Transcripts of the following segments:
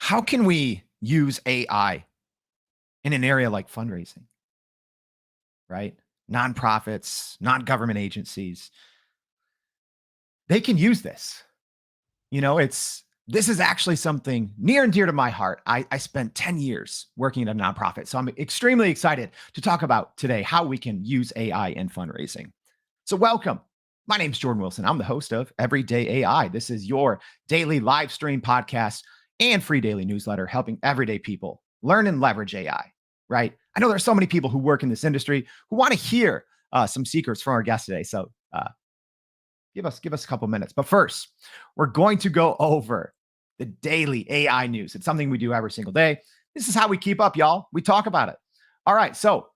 How can we use AI in an area like fundraising, right? Nonprofits, non-government agencies, they can use this. This is actually something near and dear to my heart. I spent 10 years working at a nonprofit, so I'm extremely excited to talk about today how we can use AI in fundraising. So welcome. My name's Jordan Wilson. I'm the host of Everyday AI. This is your daily live stream podcast and free daily newsletter helping everyday people learn and leverage AI, right? I know there's so many people who work in this industry who want to hear some secrets from our guest today. So give us a couple minutes. But first, we're going to go over the daily AI news. It's something we do every single day. This is how we keep up, y'all. We talk about it. All right, so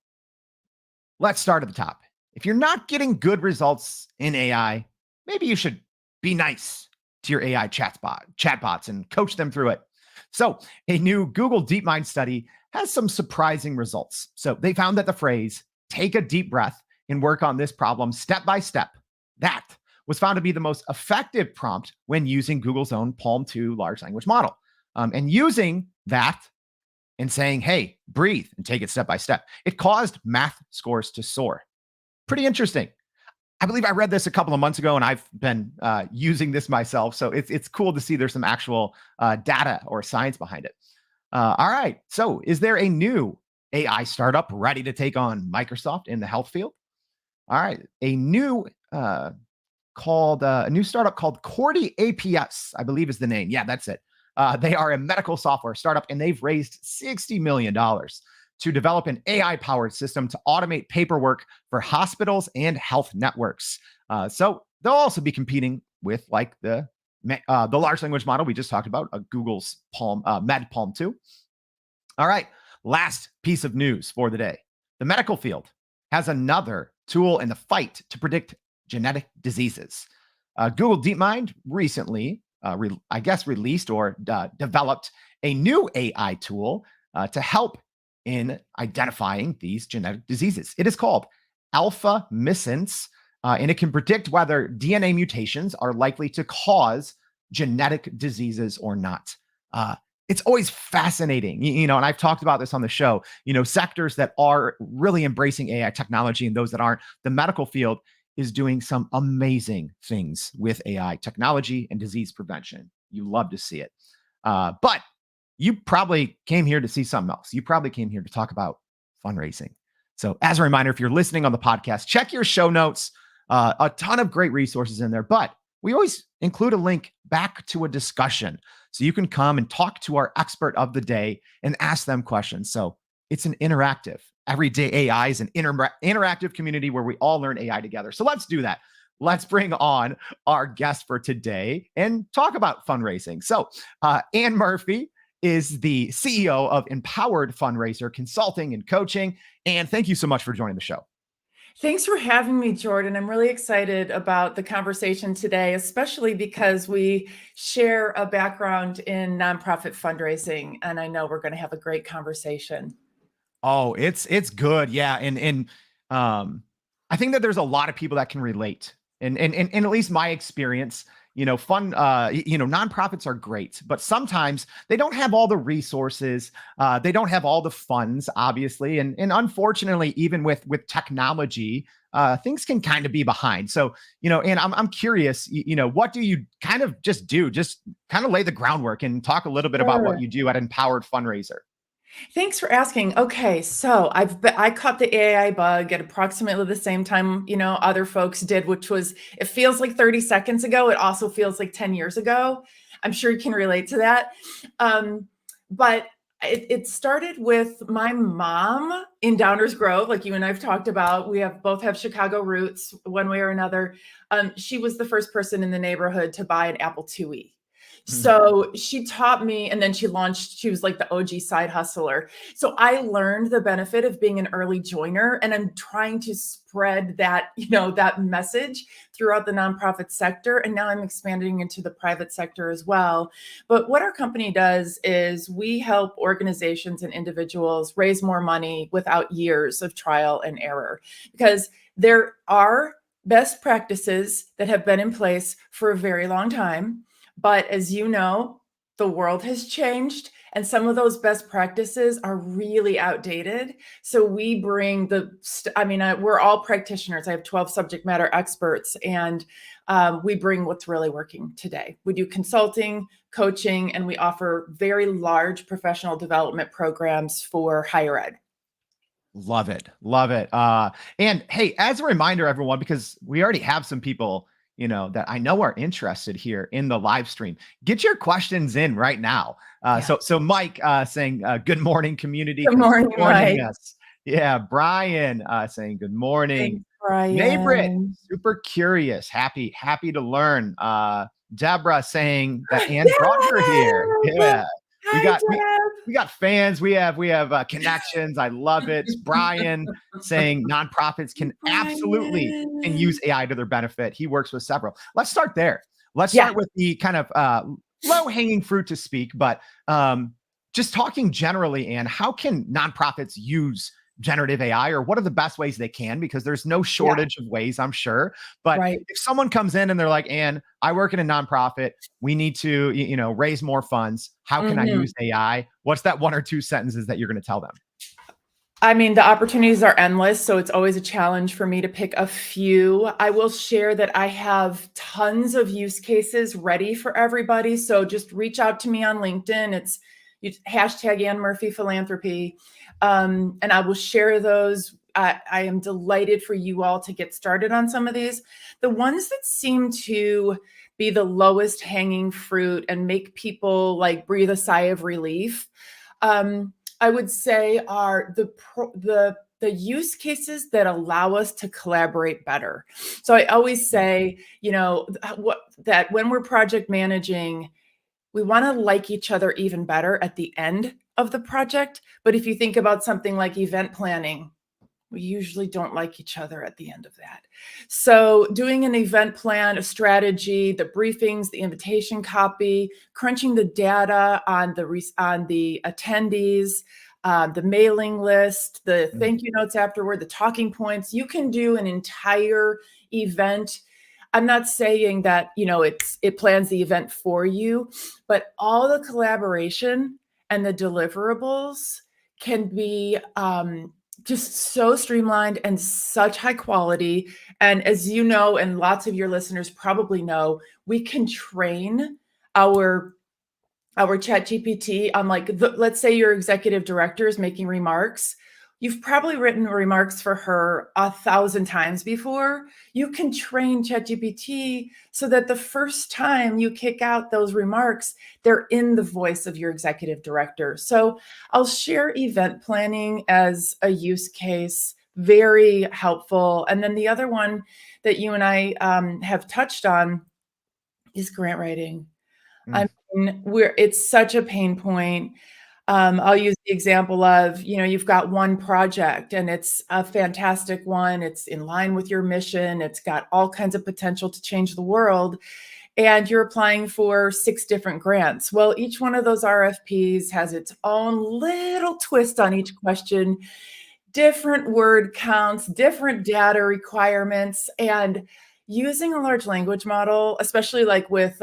let's start at the top. If you're not getting good results in AI, maybe you should be nice to your AI chatbots and coach them through it. So, a new Google DeepMind study has some surprising results. So, they found that the phrase, take a deep breath and work on this problem step by step, that was found to be the most effective prompt when using Google's own Palm 2 large language model. And using that and saying, hey, breathe and take it step by step, it caused math scores to soar. Pretty interesting. I believe I read this a couple of months ago, and I've been using this myself. So it's cool to see there's some actual data or science behind it. All right. So is there a new AI startup ready to take on Microsoft in the health field? All right. A new startup called Cordy APS, I believe is the name. Yeah, that's it. They are a medical software startup, and they've raised $60 million to develop an AI-powered system to automate paperwork for hospitals and health networks. So they'll also be competing with like the large language model we just talked about, Google's Med Palm 2. All right, last piece of news for the day. The medical field has another tool in the fight to predict genetic diseases. Google DeepMind recently, released or developed a new AI tool to help in identifying these genetic diseases. It is called Alpha Missense, and it can predict whether DNA mutations are likely to cause genetic diseases or not. It's always fascinating, and I've talked about this on the show, sectors that are really embracing AI technology and those that aren't. The medical field is doing some amazing things with AI technology and disease prevention. You love to see it. But you probably came here to see something else. You probably came here to talk about fundraising. So as a reminder, if you're listening on the podcast, check your show notes. A ton of great resources in there, but we always include a link back to a discussion. So you can come and talk to our expert of the day and ask them questions. So it's an interactive. Everyday AI is an interactive community where we all learn AI together. So let's do that. Let's bring on our guest for today and talk about fundraising. So Ann Murphy is the CEO of Empowered Fundraiser Consulting and Coaching. And thank you so much for joining the show. Thanks for having me, Jordan. I'm really excited about the conversation today, especially because we share a background in nonprofit fundraising, and I know we're going to have a great conversation. Oh, it's good. Yeah. And I think that there's a lot of people that can relate. And at least my experience, nonprofits are great, but sometimes they don't have all the resources. They don't have all the funds, obviously. And unfortunately, even with technology, things can kind of be behind. So, and I'm curious, what do you kind of just do? Just kind of lay the groundwork and talk a little bit about what you do at Empowered Fundraiser. Thanks for asking. Okay, so I caught the AI bug at approximately the same time, other folks did, which was, it feels like 30 seconds ago. It also feels like 10 years ago. I'm sure you can relate to that. But it started with my mom in Downers Grove, like you and I've talked about. We both have Chicago roots one way or another. She was the first person in the neighborhood to buy an Apple IIe. So she taught me, and then she was like the OG side hustler. So I learned the benefit of being an early joiner, and I'm trying to spread that, that message throughout the nonprofit sector. And now I'm expanding into the private sector as well. But what our company does is we help organizations and individuals raise more money without years of trial and error, because there are best practices that have been in place for a very long time. But as you know, the world has changed And some of those best practices are really outdated. So we bring we're all practitioners. I have 12 subject matter experts, and we bring what's really working today. We do consulting, coaching, and we offer very large professional development programs for higher ed. Love it. Love it. And hey, as a reminder, everyone, because we already have some people, that I know are interested here in the live stream, get your questions in right now. So Mike saying, good morning, community. Good Thanks morning, for joining Mike. us. Yeah. Brian saying, good morning. Thanks, Maybrit, Brian. super curious. Happy to learn. Deborah saying that Ann brought her here. Deb! Yeah. We Hi, got we, Deb. we got fans. We have connections. I love it. Brian saying nonprofits can absolutely use Brian. AI to their benefit. He works with several. Let's start there. Let's Yeah. start with the kind of low hanging fruit to speak, but just talking generally, Ann, how can nonprofits use generative AI, or what are the best ways they can? Because there's no shortage of ways, I'm sure. But Right. if someone comes in and they're like, Ann, I work in a nonprofit, we need to, raise more funds. How can I use AI? What's that 1 or 2 sentences that you're going to tell them? I mean, the opportunities are endless, so it's always a challenge for me to pick a few. I will share that I have tons of use cases ready for everybody. So just reach out to me on LinkedIn. It's hashtag Ann Murphy Philanthropy. And I will share those. I am delighted for you all to get started on some of these. The ones that seem to be the lowest hanging fruit and make people like breathe a sigh of relief, I would say, are the use cases that allow us to collaborate better. So I always say, that when we're project managing, we want to like each other even better at the end of the project. But if you think about something like event planning, we usually don't like each other at the end of that. So doing an event plan, a strategy, the briefings, the invitation copy, crunching the data on the attendees, the mailing list, the thank you notes afterward, the talking points. You can do an entire event. I'm not saying that, it plans the event for you, but all the collaboration and the deliverables can be just so streamlined and such high quality. And as you know, and lots of your listeners probably know, we can train our chat GPT on let's say your executive director is making remarks. You've probably written remarks for her 1,000 times before. You can train ChatGPT so that the first time you kick out those remarks, they're in the voice of your executive director. So I'll share event planning as a use case, very helpful. And then the other one that you and I have touched on is grant writing. I mean, it's such a pain point. I'll use the example of, you've got one project and it's a fantastic one. It's in line with your mission. It's got all kinds of potential to change the world. And you're applying for 6 different grants. Well, each one of those RFPs has its own little twist on each question, different word counts, different data requirements, and using a large language model, especially like with,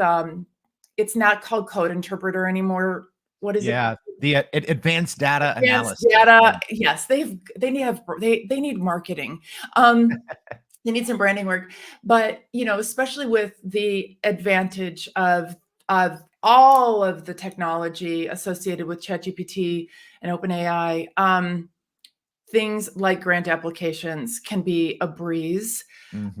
it's not called code interpreter anymore. What is it? Yeah, the advanced data Advanced analysis. data. Yes, they need marketing. They need some branding work, but especially with the advantage of all of the technology associated with ChatGPT and OpenAI, things like grant applications can be a breeze.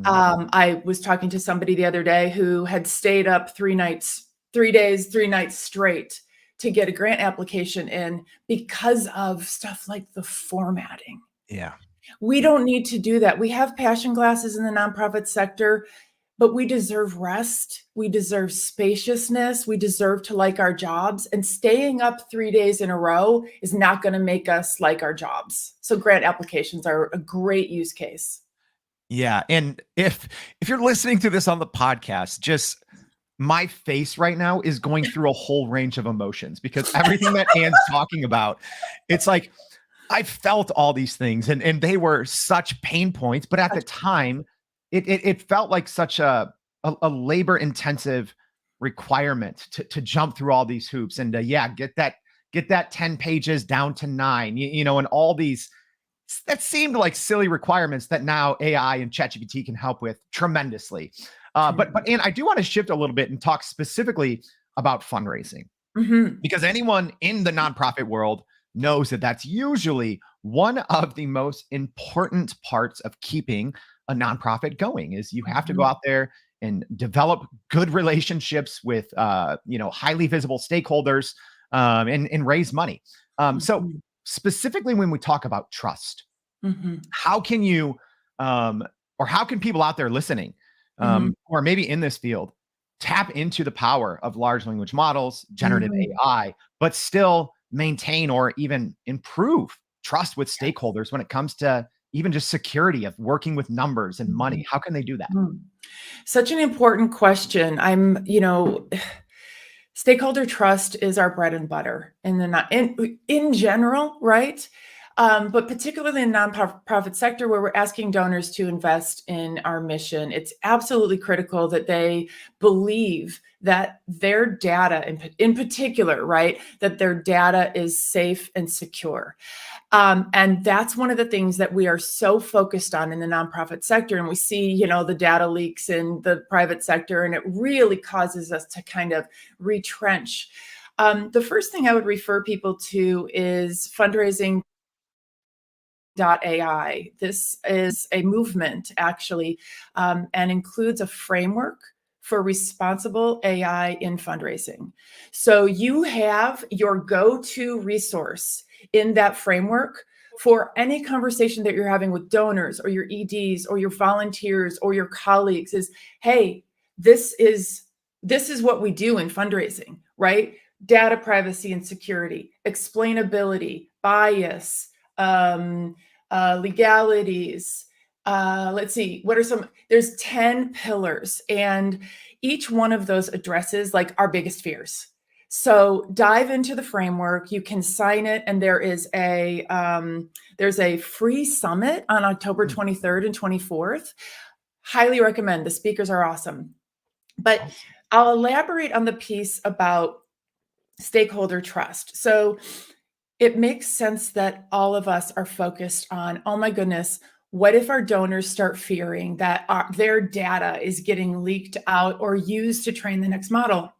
I was talking to somebody the other day who had stayed up 3 days, 3 nights straight to get a grant application in because of stuff like the formatting. Yeah. We don't need to do that. We have passion glasses in the nonprofit sector, but we deserve rest. We deserve spaciousness. We deserve to like our jobs. And staying up 3 days in a row is not going to make us like our jobs. So grant applications are a great use case. Yeah. And if you're listening to this on the podcast, just my face right now is going through a whole range of emotions, because everything that Ann's talking about, it's like, I felt all these things and they were such pain points, but at the time it felt like such a labor intensive requirement to jump through all these hoops and get get that 10 pages down to 9, and all these that seemed like silly requirements that now AI and ChatGPT can help with tremendously. But and I do want to shift a little bit and talk specifically about fundraising, Mhm. because anyone in the nonprofit world knows that that's usually one of the most important parts of keeping a nonprofit going. Is you have to go Mhm. out there and develop good relationships with highly visible stakeholders, and raise money. So Mhm. specifically when we talk about trust, Mhm. how can you um, or how can people out there listening, Mhm. or maybe in this field, tap into the power of large language models, generative Mhm. AI, but still maintain or even improve trust with stakeholders when it comes to even just security of working with numbers and money? Mhm. How can they do that? Mhm. Such an important question. Stakeholder trust is our bread and butter in the not in general, right? But particularly in the nonprofit sector, where we're asking donors to invest in our mission, it's absolutely critical that they believe that their data, in particular, right, that their data is safe and secure. And that's one of the things that we are so focused on in the nonprofit sector. And we see, the data leaks in the private sector, and it really causes us to kind of retrench. The first thing I would refer people to is fundraising.ai. This is a movement, actually, and includes a framework for responsible AI in fundraising. So you have your go to resource in that framework for any conversation that you're having with donors or your EDs or your volunteers or your colleagues is, hey, this is this is what we do in fundraising, right? Data privacy and security, explainability, bias, um, legalities. Let's see, what are some? There's 10 pillars, and each one of those addresses like our biggest fears. So dive into the framework. You can sign it, and there's a free summit on October Mm, 23rd and 24th. Highly recommend. The speakers are awesome. But awesome. I'll elaborate on the piece about stakeholder trust. So it makes sense that all of us are focused on, oh my goodness, what if our donors start fearing that their data is getting leaked out or used to train the next model?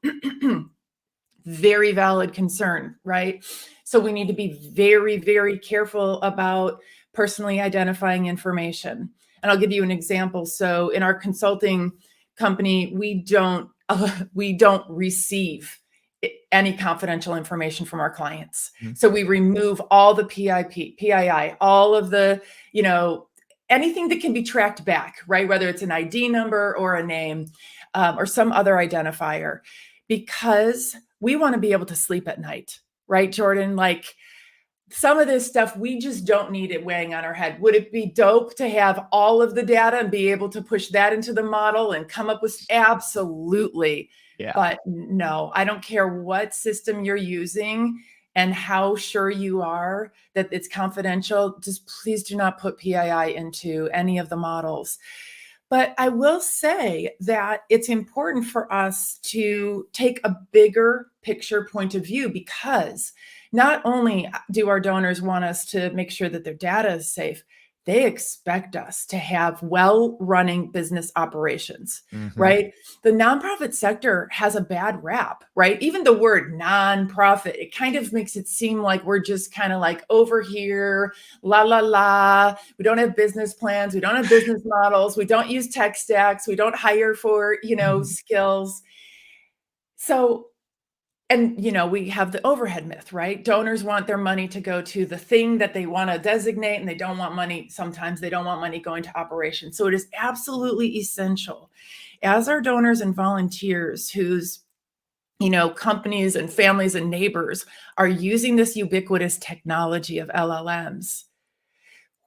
Very valid concern, right? So we need to be very, very careful about personally identifying information. And I'll give you an example. So in our consulting company, we don't receive any confidential information from our clients. Mhm. So we remove all the PII, all of the, anything that can be tracked back, right? Whether it's an ID number or a name, or some other identifier, because we want to be able to sleep at night, right, Jordan? Like, some of this stuff, we just don't need it weighing on our head. Would it be dope to have all of the data and be able to push that into the model and come up with? Absolutely. Yeah. But no, I don't care what system you're using and how sure you are that it's confidential. Just please do not put PII into any of the models. But I will say that it's important for us to take a bigger picture point of view, because not only do our donors want us to make sure that their data is safe, they expect us to have well-running business operations, Mhm. right? The nonprofit sector has a bad rap, right? Even the word nonprofit, it kind of makes it seem like we're just kind of like over here, la la la. We don't have business plans, we don't have business models, we don't use tech stacks, we don't hire for, skills. So, and we have the overhead myth, right? Donors want their money to go to the thing that they want to designate, and sometimes they don't want money going to operations. So it is absolutely essential, as our donors and volunteers whose companies and families and neighbors are using this ubiquitous technology of LLMs,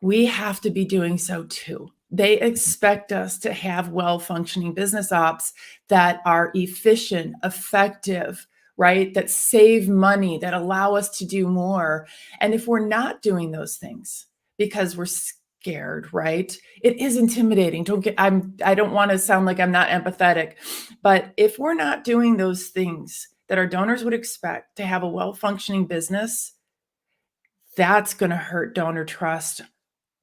we have to be doing so too. They expect us to have well-functioning business ops that are efficient, effective, right? That save money, that allow us to do more. And if we're not doing those things because we're scared, right? It is intimidating. I don't want to sound like I'm not empathetic, but if we're not doing those things that our donors would expect to have a well-functioning business, that's going to hurt donor trust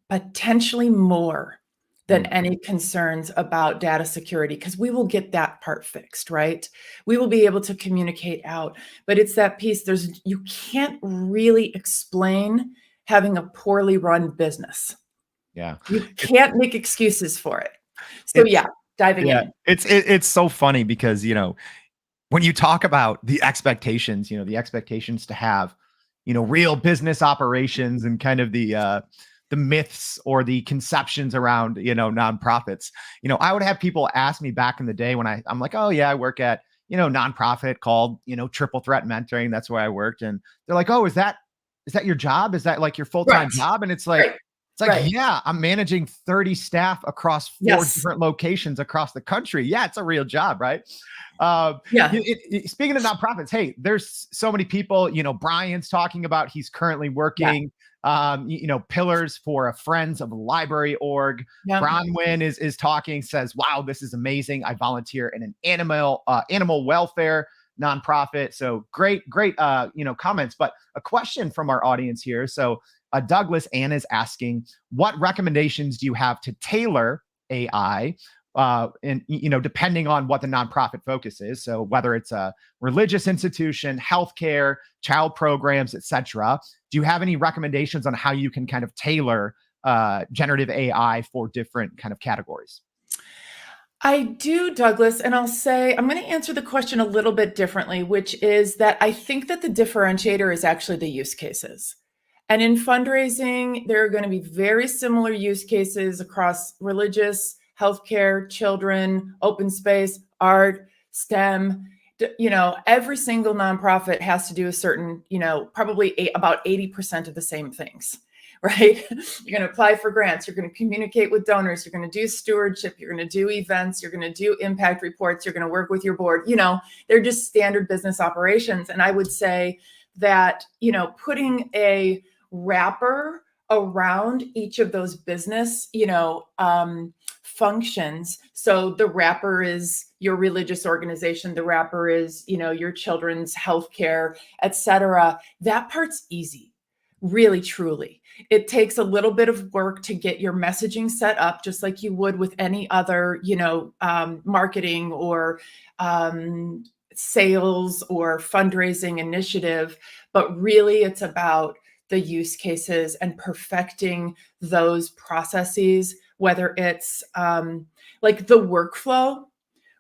potentially more than any concerns about data security, because we will get that part fixed, right? We will be able to communicate out, but it's that piece. You can't really explain having a poorly run business. Yeah. You can't make excuses for it. So It's diving yeah, in. it's so funny because, when you talk about the expectations, the expectations to have, real business operations and kind of the myths or the conceptions around, nonprofits. I would have people ask me back in the day when I'm like, oh yeah, I work at, nonprofit called, Triple Threat Mentoring. That's where I worked. And they're like, oh, is that your job? Is that like your full-time Right. job? And it's like, Right. Right. yeah, I'm managing 30 staff across 4 Yes. different locations across the country. Yeah, it's a real job, right? Yeah. Speaking of nonprofits, hey, there's so many people. Brian's talking about he's currently working, pillars for a Friends of the Library org. Yeah. Bronwyn is talking, says, "Wow, this is amazing. I volunteer in an animal welfare nonprofit." So great, comments. But a question from our audience here. So Douglas Ann is asking, what recommendations do you have to tailor AI? And depending on what the nonprofit focus is, so whether it's a religious institution, healthcare, child programs, etc., do you have any recommendations on how you can kind of tailor generative AI for different kind of categories? I do, Douglas, and I'll say I'm going to answer the question a little bit differently, which is that I think that the differentiator is actually the use cases. And in fundraising, there are going to be very similar use cases across religious, healthcare, children, open space, art, STEM. Every single nonprofit has to do a certain, probably about 80% of the same things, right? You're going to apply for grants. You're going to communicate with donors. You're going to do stewardship. You're going to do events. You're going to do impact reports. You're going to work with your board. They're just standard business operations. And I would say that, putting a wrapper around each of those business, functions. So the wrapper is your religious organization. The wrapper is, your children's healthcare, et cetera. That part's easy, really, truly. It takes a little bit of work to get your messaging set up, just like you would with any other, marketing or sales or fundraising initiative. But really, it's about the use cases and perfecting those processes, whether it's like the workflow,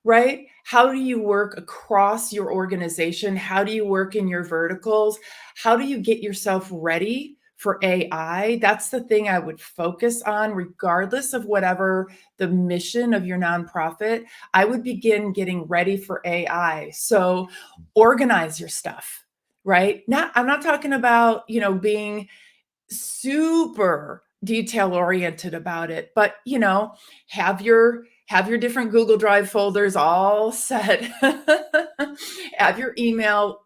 right? How do you work across your organization? How do you work in your verticals? How do you get yourself ready for AI? That's the thing I would focus on, regardless of whatever the mission of your nonprofit. I would begin getting ready for AI. So organize your stuff, right? I'm not talking about, being super detail oriented about it, but have your different Google Drive folders all set. Have your email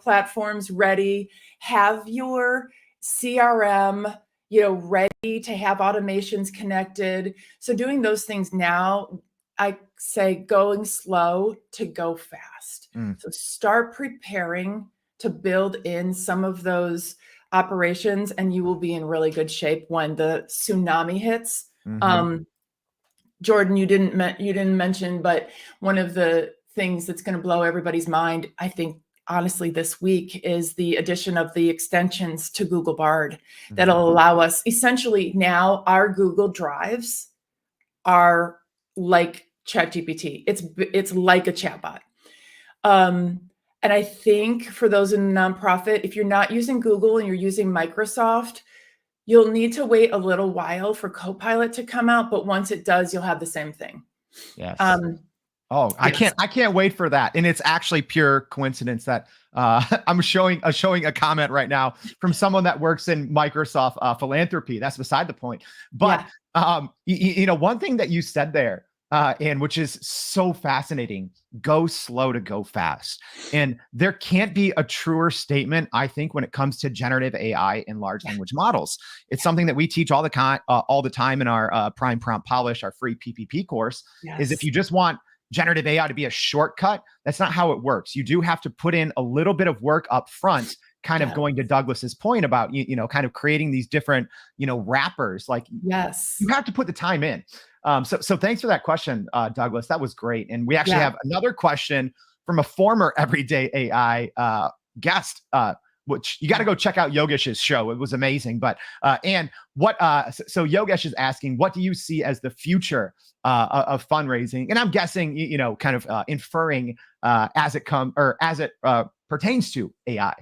platforms ready. Have your CRM ready to have automations connected. So doing those things now, I say going slow to go fast. So start preparing to build in some of those operations, and you will be in really good shape when the tsunami hits. Jordan, you didn't mention, but one of the things that's going to blow everybody's mind, I think, honestly, this week is the addition of the extensions to Google Bard that'll allow us, essentially now our Google Drives are like ChatGPT. It's like a chatbot. And I think for those in the nonprofit, if you're not using Google and you're using Microsoft, you'll need to wait a little while for Copilot to come out. But once it does, you'll have the same thing. Yes. Yes. I can't wait for that. And it's actually pure coincidence that I'm showing a comment right now from someone that works in Microsoft philanthropy. That's beside the point. But one thing that you said there, and which is so fascinating, go slow to go fast. And there can't be a truer statement, I think, when it comes to generative AI and large language models. It's something that we teach all the time in our Prime Prompt Polish, our free PPP course, is if you just want generative AI to be a shortcut. That's not how it works. You do have to put in a little bit of work up front, kind of Yeah. going to Douglas's point about, kind of creating these different, wrappers. Like Yes. you have to put the time in. So thanks for that question, Douglas. That was great. And we actually Yeah. have another question from a former Everyday AI guest, which you got to go check out Yogesh's show. It was amazing. But and what? So Yogesh is asking, what do you see as the future of fundraising? And I'm guessing, kind of inferring as it pertains to AI.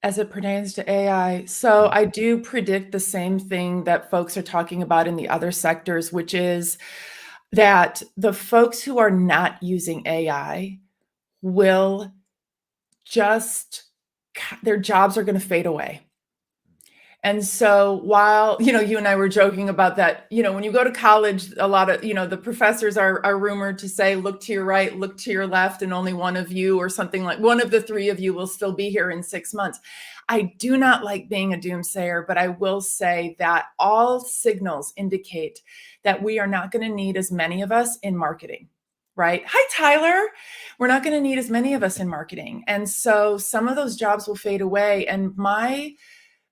As it pertains to AI. So I do predict the same thing that folks are talking about in the other sectors, which is that the folks who are not using AI will just, their jobs are going to fade away. And so while, you and I were joking about that, when you go to college, a lot of, the professors are rumored to say, look to your right, look to your left, and only one of you or something like one of the three of you will still be here in 6 months. I do not like being a doomsayer, but I will say that all signals indicate that we are not going to need as many of us in marketing. Right? Hi, Tyler. We're not going to need as many of us in marketing. And so some of those jobs will fade away. And my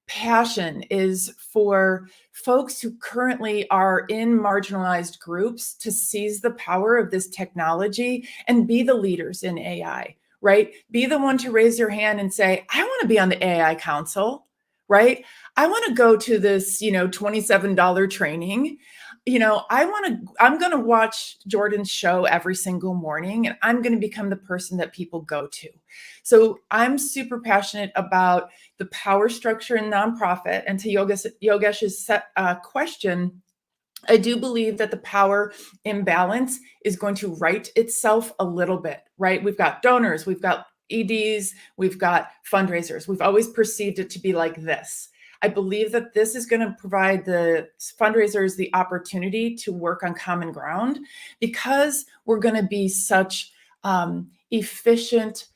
passion is for folks who currently are in marginalized groups to seize the power of this technology and be the leaders in AI, right? Be the one to raise your hand and say, I want to be on the AI Council, right? I want to go to this, $27 training. I'm going to watch Jordan's show every single morning, and I'm going to become the person that people go to. So I'm super passionate about the power structure in nonprofit. And to Yogesh's question, I do believe that the power imbalance is going to right itself a little bit, right? We've got donors, we've got EDs, we've got fundraisers. We've always perceived it to be like this. I believe that this is going to provide the fundraisers the opportunity to work on common ground because we're going to be such efficient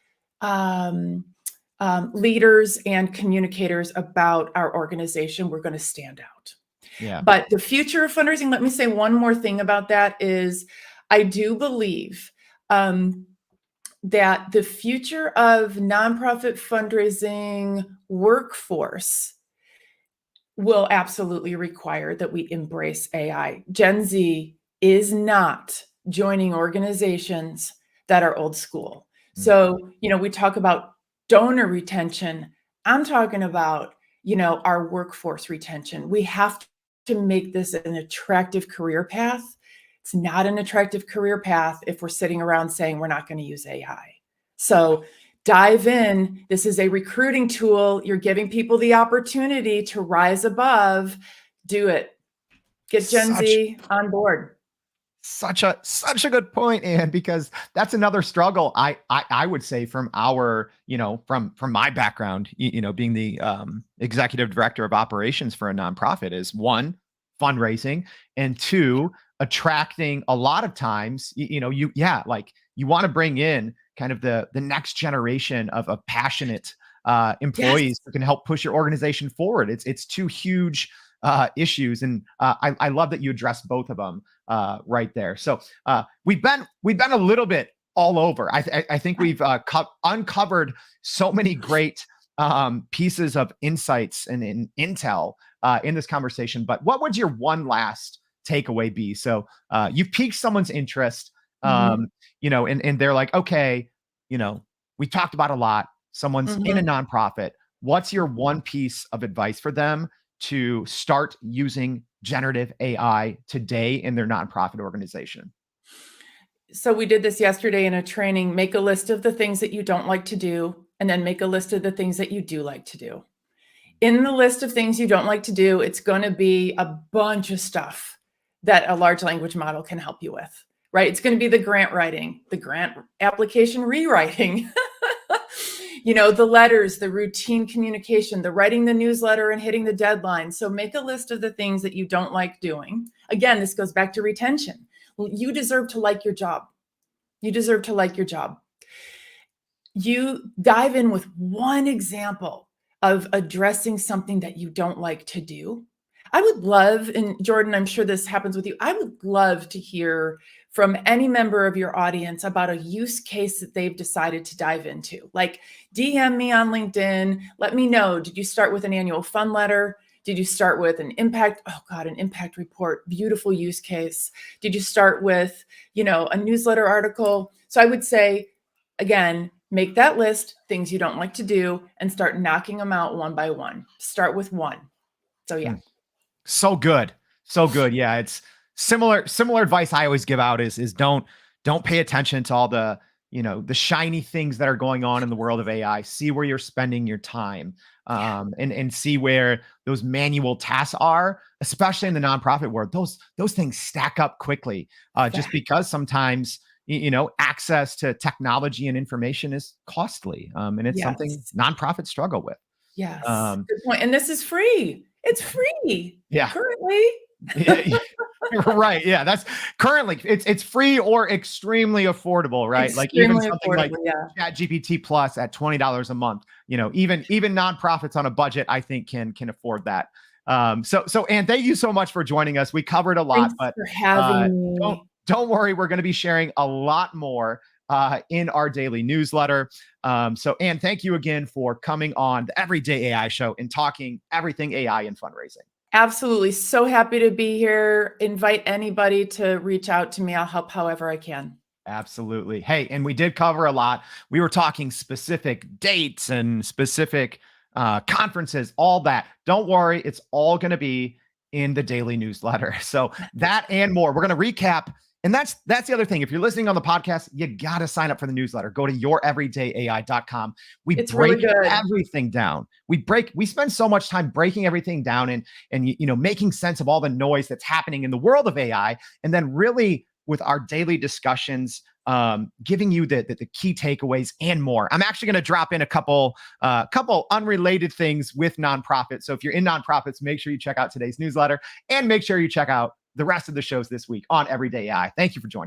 leaders and communicators about our organization. We're going to stand out. Yeah. But the future of fundraising, let me say one more thing about that is I do believe that the future of nonprofit fundraising workforce will absolutely require that we embrace AI. Gen Z is not joining organizations that are old school. So, we talk about donor retention. I'm talking about, our workforce retention. We have to make this an attractive career path. It's not an attractive career path if we're sitting around saying we're not going to use AI. So dive in. This is a recruiting tool. You're giving people the opportunity to rise above. Do it. Get Gen Z on board. Such a good point, Anne, because that's another struggle I would say from our, from my background, being the executive director of operations for a nonprofit is one, fundraising, and two, attracting a lot of times, you want to bring in kind of the next generation of passionate employees who can help push your organization forward. It's two huge issues, and I love that you addressed both of them right there. So we've been a little bit all over. I think we've uncovered so many great pieces of insights and intel in this conversation. But what would your one last takeaway be? So you've piqued someone's interest, and they're like, okay, we talked about a lot. Someone's in a nonprofit. What's your one piece of advice for them to start using generative AI today in their nonprofit organization? So we did this yesterday in a training. Make a list of the things that you don't like to do, and then make a list of the things that you do like to do. In the list of things you don't like to do, it's going to be a bunch of stuff that a large language model can help you with, right? It's going to be the grant writing, the grant application rewriting, the letters, the routine communication, the writing the newsletter and hitting the deadline. So make a list of the things that you don't like doing. Again, this goes back to retention. You deserve to like your job. You deserve to like your job. You dive in with one example of addressing something that you don't like to do. I would love, and Jordan, I'm sure this happens with you, I would love to hear from any member of your audience about a use case that they've decided to dive into. Like DM me on LinkedIn, let me know, did you start with an annual fund letter? Did you start with an impact? Oh God, an impact report, beautiful use case. Did you start with, a newsletter article? So I would say, again, make that list, things you don't like to do, and start knocking them out one by one. Start with one. So yeah. So good. So good. Yeah. It's similar advice I always give out is don't pay attention to all the, the shiny things that are going on in the world of AI. See where you're spending your time. And see where those manual tasks are, especially in the nonprofit world. Those things stack up quickly, just because sometimes access to technology and information is costly, and it's something nonprofits struggle with. Yes, good point. And this is free. It's free. Yeah, currently. Right. Yeah, that's currently it's free or extremely affordable, right? Like even something like ChatGPT Plus at $20 a month. Even nonprofits on a budget, I think can afford that. So Anne, thank you so much for joining us. We covered a lot, Thanks for having me. Don't worry, we're going to be sharing a lot more in our daily newsletter. So Anne, thank you again for coming on the Everyday AI Show and talking everything AI and fundraising. Absolutely. So happy to be here. Invite anybody to reach out to me. I'll help however I can. Absolutely. Hey, and we did cover a lot. We were talking specific dates and specific conferences, all that. Don't worry, it's all going to be in the daily newsletter. So that and more. We're going to recap. And that's the other thing. If you're listening on the podcast, you got to sign up for the newsletter. Go to youreverydayai.com. It's break everything down. We spend so much time breaking everything down and making sense of all the noise that's happening in the world of AI. And then really with our daily discussions, giving you the key takeaways and more. I'm actually going to drop in a couple unrelated things with nonprofits. So if you're in nonprofits, make sure you check out today's newsletter and make sure you check out the rest of the shows this week on Everyday AI. Thank you for joining us.